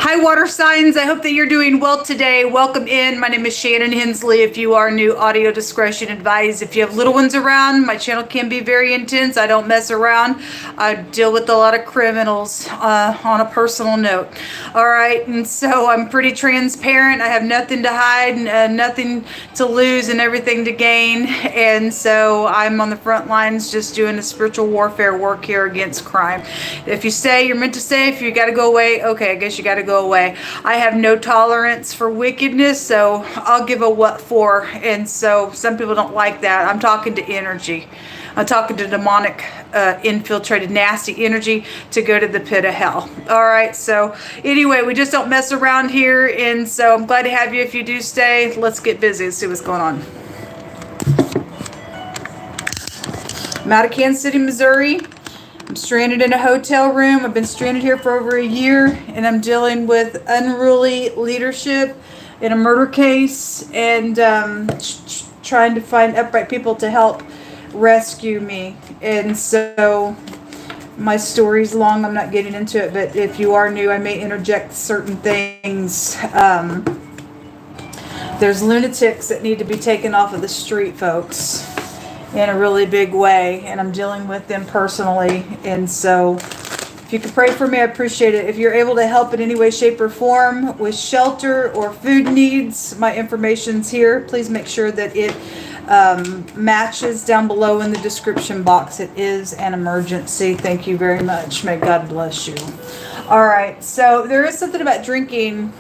Hi, water signs. I hope that you're doing well today. Welcome in. My name is ShannonEHensley. If you are new, audio discretion advised. If you have little ones around, my channel can be very intense. I don't mess around. I deal with a lot of criminals on a personal note. All right, and so I'm pretty transparent. I have nothing to hide, nothing to lose, and everything to gain. And so I'm on the front lines just doing the spiritual warfare work here against crime. If you stay, you're meant to stay. If you got to go away, okay, I guess you got to go away. I have no tolerance for wickedness, so I'll give a what for. And so some people don't like that. I'm talking to energy. I'm talking to demonic, infiltrated, nasty energy to go to the pit of hell. All right, so anyway, we just don't mess around here. And so I'm glad to have you if you do stay. Let's get busy and see what's going on. I'm out of Kansas City, Missouri. I'm stranded in a hotel room. I've been stranded here for over a year, and I'm dealing with unruly leadership in a murder case and trying to find upright people to help rescue me. And so my story's long. I'm not getting into it, but if you are new, I may interject certain things. There's lunatics that need to be taken off of the street, folks, in a really big way, and I'm dealing with them personally. And so if you could pray for me, I appreciate it. If you're able to help in any way, shape, or form with shelter or food needs, my information's here. Please make sure that it matches down below in the description box. It is an emergency. Thank you very much. May God bless you. All right, so there is something about drinking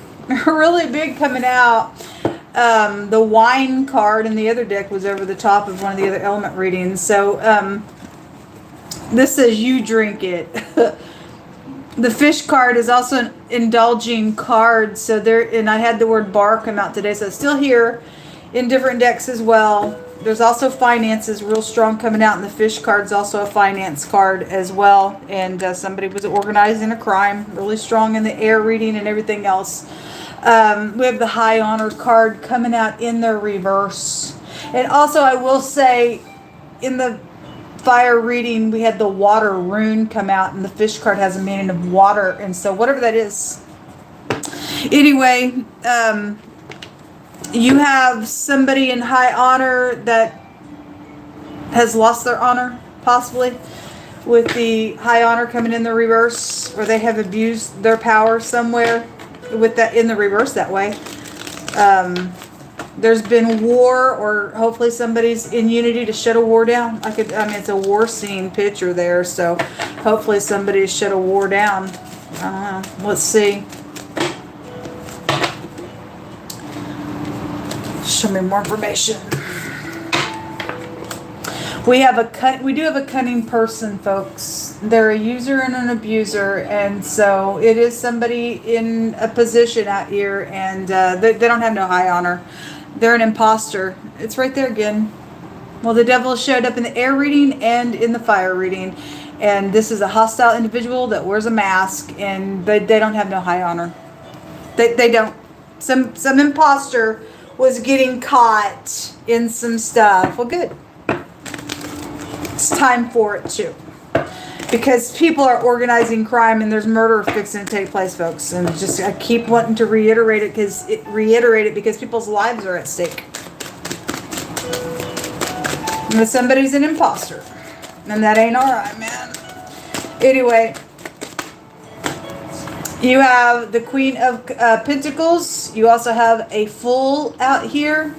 really big coming out. The wine card in the other deck was over the top of one of the other element readings. So this says you drink it. The fish card is also an indulging card. So there, and I had the word bar come out today. So it's still here in different decks as well. There's also finances real strong coming out, and the fish card is also a finance card as well. And somebody was organizing a crime, really strong in the air reading and everything else. We have the high honor card coming out in the reverse. And also I will say in the fire reading, we had the water rune come out, and the fish card has a meaning of water. And so whatever that is. Anyway, you have somebody in high honor that has lost their honor, possibly, with the high honor coming in the reverse, or they have abused their power somewhere with that in the reverse that way. There's been war, or hopefully somebody's in unity to shut a war down. I mean, it's a war scene picture there, so hopefully somebody shut a war down. I don't know. Let's see. Show me more information. We do have a cunning person, folks. They're a user and an abuser, and so it is somebody in a position out here, and they don't have no high honor. They're an imposter. It's right there again. Well, the devil showed up in the air reading and in the fire reading, and this is a hostile individual that wears a mask, and they don't have no high honor. They don't. Some imposter was getting caught in some stuff. Well, good. It's time for it too, because people are organizing crime, and there's murder fixing to take place, folks. And just I keep wanting to reiterate it because people's lives are at stake. And if somebody's an imposter, and that ain't all right, man. Anyway, you have the Queen of Pentacles. You also have a Fool out here.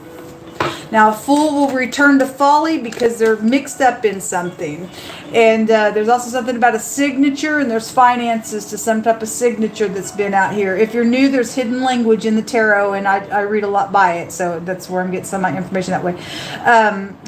Now, a fool will return to folly because they're mixed up in something. And there's also something about a signature, and there's finances to some type of signature that's been out here. If you're new, there's hidden language in the tarot, and I read a lot by it, so that's where I'm getting some of my information that way.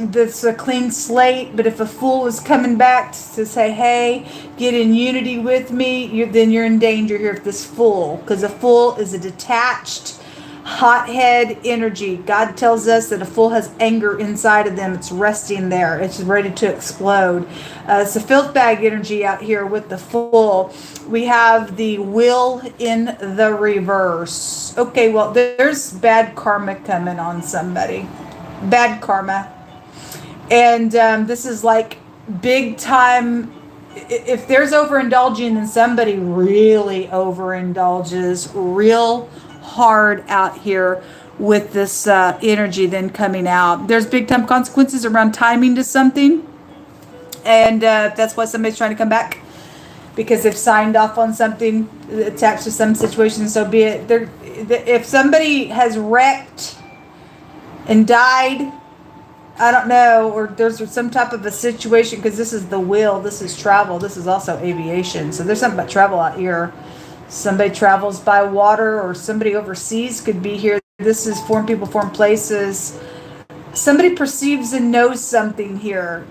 That's a clean slate, but if a fool is coming back to say, hey, get in unity with me, then you're in danger here with this fool, because a fool is a detached, hothead energy. God tells us that a fool has anger inside of them. It's resting there. It's ready to explode. It's a filth bag energy out here with the fool. We have the will in the reverse. Okay, well, there's bad karma coming on somebody. Bad karma. And this is like big time if there's overindulging, then somebody really overindulges real hard out here with this energy then coming out. There's big time consequences around timing to something. And that's why somebody's trying to come back, because they've signed off on something attached to some situation. So be it. If somebody has wrecked and died, I don't know, or there's some type of a situation, because this is the wheel, this is travel, this is also aviation. So there's something about travel out here. Somebody travels by water, or somebody overseas could be here. This is foreign people, foreign places. Somebody perceives and knows something here.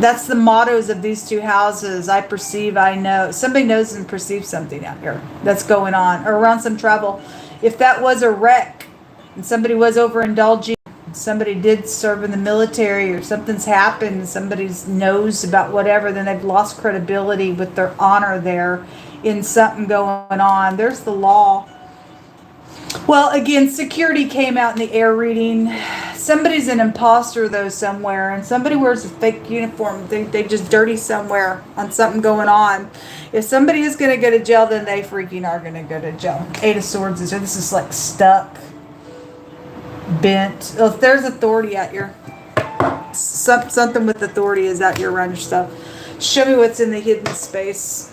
That's the mottos of these two houses. I perceive, I know. Somebody knows and perceives something out here that's going on, or around some travel. If that was a wreck and somebody was overindulging, somebody did serve in the military, or something's happened, somebody knows about whatever, then they've lost credibility with their honor there in something going on. There's the law. Well, again, security came out in the air reading. Somebody's an imposter, though, somewhere, and somebody wears a fake uniform. They just dirty somewhere on something going on. If somebody is going to go to jail, then they freaking are going to go to jail. 8 of Swords is here. This is like stuck, bent. Oh, there's authority out here. Something with authority is out here around your stuff. Show me what's in the hidden space.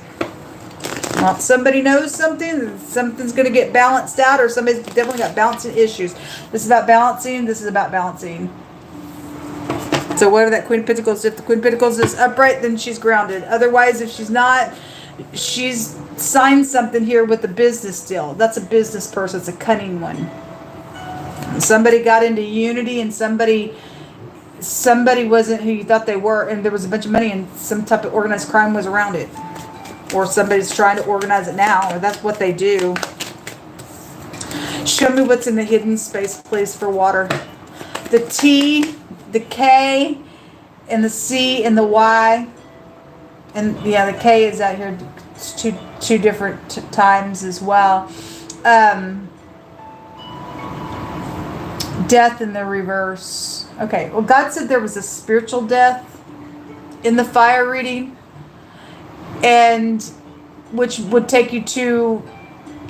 Well, somebody knows something. Something's going to get balanced out, or somebody's definitely got balancing issues. This is about balancing. This is about balancing. So what are that Queen of Pentacles? If the Queen of Pentacles is upright, then she's grounded. Otherwise, if she's not, she's signed something here with a business deal. That's a business person. It's a cunning one. Somebody got into unity, and somebody wasn't who you thought they were, and there was a bunch of money, and some type of organized crime was around it. Or somebody's trying to organize it now, or that's what they do. Show me what's in the hidden space, please, for water. The T, the K, and the C, and the Y. And yeah, the K is out here two different times as well. Death in the reverse. Okay, well, God said there was a spiritual death in the fire reading, and which would take you to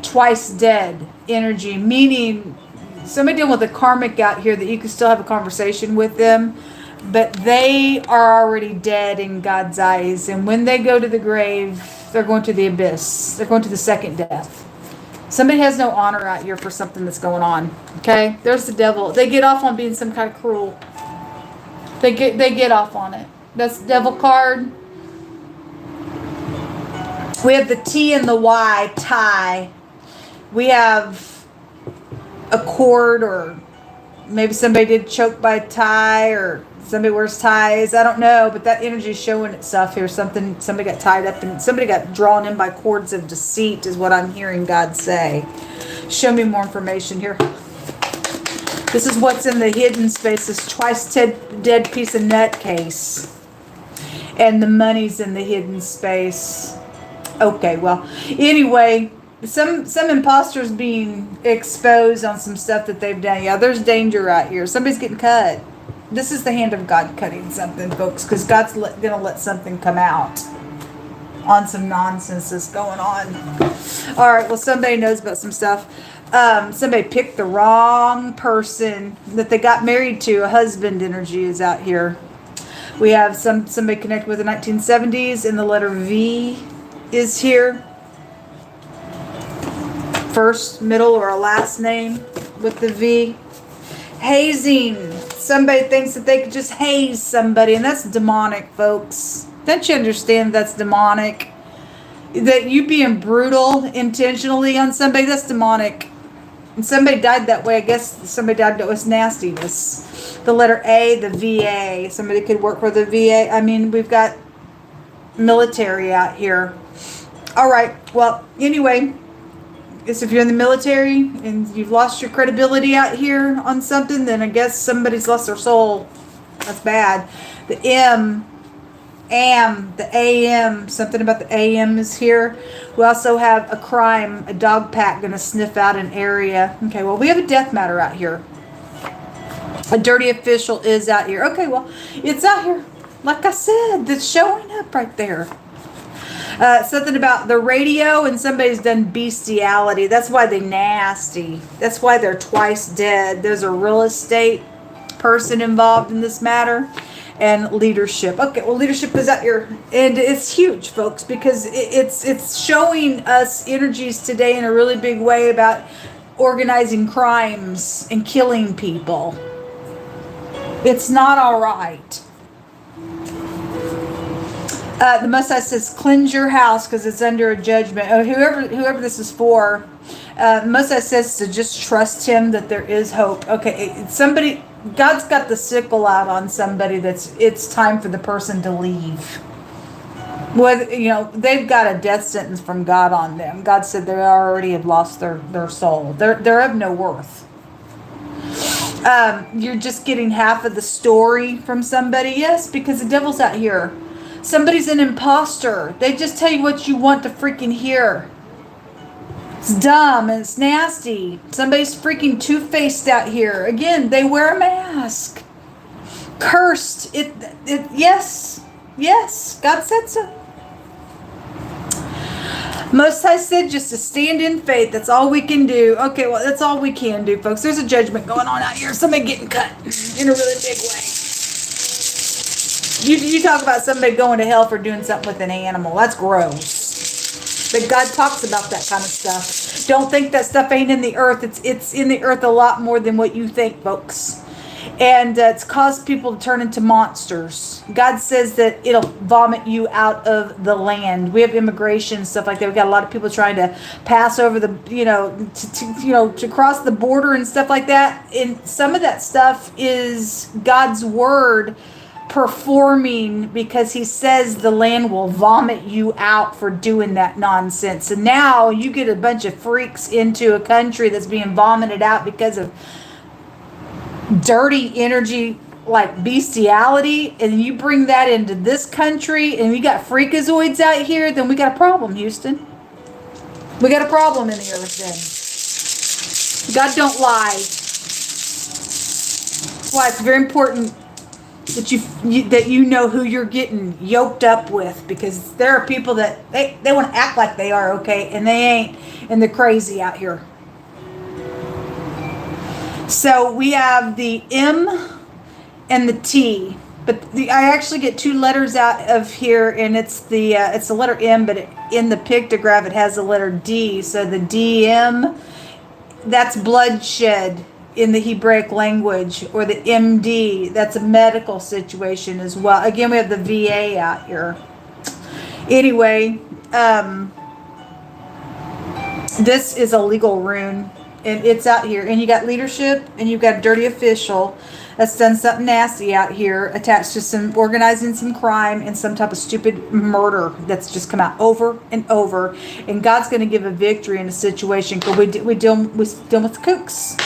twice dead energy, meaning somebody dealing with a karmic out here that you can still have a conversation with them, but they are already dead in God's eyes, and when they go to the grave, they're going to the abyss. They're going to the second death. Somebody has no honor out here for something that's going on. Okay, there's the devil. They get off on being some kind of cruel. They get off on it. That's the devil card. We have the T and the Y, tie. We have a cord, or maybe somebody did choke by a tie, or somebody wears ties. I don't know, but that energy is showing itself here. Somebody got tied up, and somebody got drawn in by cords of deceit is what I'm hearing God say. Show me more information here. This is what's in the hidden space. This twice dead piece of nutcase. And the money's in the hidden space. Okay, well, anyway, some imposters being exposed on some stuff that they've done. Yeah, there's danger out here. Somebody's getting cut. This is the hand of God cutting something, folks, because God's going to let something come out on some nonsense that's going on. All right, well, somebody knows about some stuff. Somebody picked the wrong person that they got married to. A husband energy is out here. We have somebody connected with the 1970s, and the letter V is here. First, middle, or a last name with the V. Hazing. Somebody thinks that they could just haze somebody, and that's demonic, folks. Don't you understand that's demonic? That you being brutal intentionally on somebody, that's demonic. And somebody died that way. I guess somebody died that was nastiness. The letter A, the VA. Somebody could work for the VA. I mean, we've got military out here. All right. Well, anyway, I guess if you're in the military and you've lost your credibility out here on something, then I guess somebody's lost their soul. That's bad. The M, the AM, something about the AM is here. We also have a crime, a dog pack going to sniff out an area. Okay, well, we have a death matter out here. A dirty official is out here. Okay, well, it's out here. Like I said, that's showing up right there. Something about the radio and somebody's done bestiality. That's why they're nasty. That's why they're twice dead. There's a real estate person involved in this matter. And leadership. Okay, well, leadership is out here. And it's huge, folks, because it's showing us energies today in a really big way about organizing crimes and killing people. It's not all right. The Most High says, cleanse your house because it's under a judgment. Oh, whoever this is for, the Most High says to just trust Him that there is hope. Okay, somebody, God's got the sickle out on somebody it's time for the person to leave. Well, they've got a death sentence from God on them. God said they already have lost their soul. They're of no worth. You're just getting half of the story from somebody. Yes, because the devil's out here. Somebody's an imposter. They just tell you what you want to freaking hear. It's dumb and it's nasty. Somebody's freaking two-faced out here. Again, they wear a mask. Cursed. Yes. God said so. Most High said just to stand in faith. That's all we can do. Okay, well, that's all we can do, folks. There's a judgment going on out here. Somebody getting cut in a really big way. You talk about somebody going to hell for doing something with an animal. That's gross. But God talks about that kind of stuff. Don't think that stuff ain't in the earth. It's in the earth a lot more than what you think, folks. And it's caused people to turn into monsters. God says that it'll vomit you out of the land. We have immigration and stuff like that. We've got a lot of people trying to pass over the, to cross the border and stuff like that. And some of that stuff is God's word performing, because He says the land will vomit you out for doing that nonsense. And now you get a bunch of freaks into a country that's being vomited out because of dirty energy like bestiality, and you bring that into this country and you got freakazoids out here, then we got a problem, Houston. We got a problem in the earth then. God don't lie. That's why it's very important that you know who you're getting yoked up with, because there are people that they want to act like they are okay and they ain't, and they're crazy out here. So we have the M and the T, but I actually get two letters out of here, and it's the letter M, but in the pictograph it has the letter D. So the DM, that's bloodshed in the Hebraic language, or the MD, that's a medical situation as well. Again, we have the VA out here. Anyway, this is a legal rune, and it's out here. And you got leadership, and you've got a dirty official that's done something nasty out here, attached to some organizing some crime and some type of stupid murder that's just come out over and over. And God's going to give a victory in a situation, because we deal with kooks.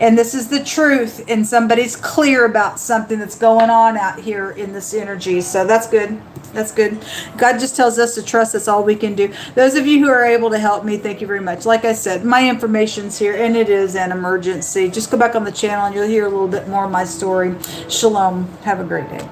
And this is the truth, and somebody's clear about something that's going on out here in this energy. So that's good. That's good. God just tells us to trust. That's all we can do. Those of you who are able to help me, thank you very much. Like I said, my information's here, and it is an emergency. Just go back on the channel and you'll hear a little bit more of my story. Shalom. Have a great day.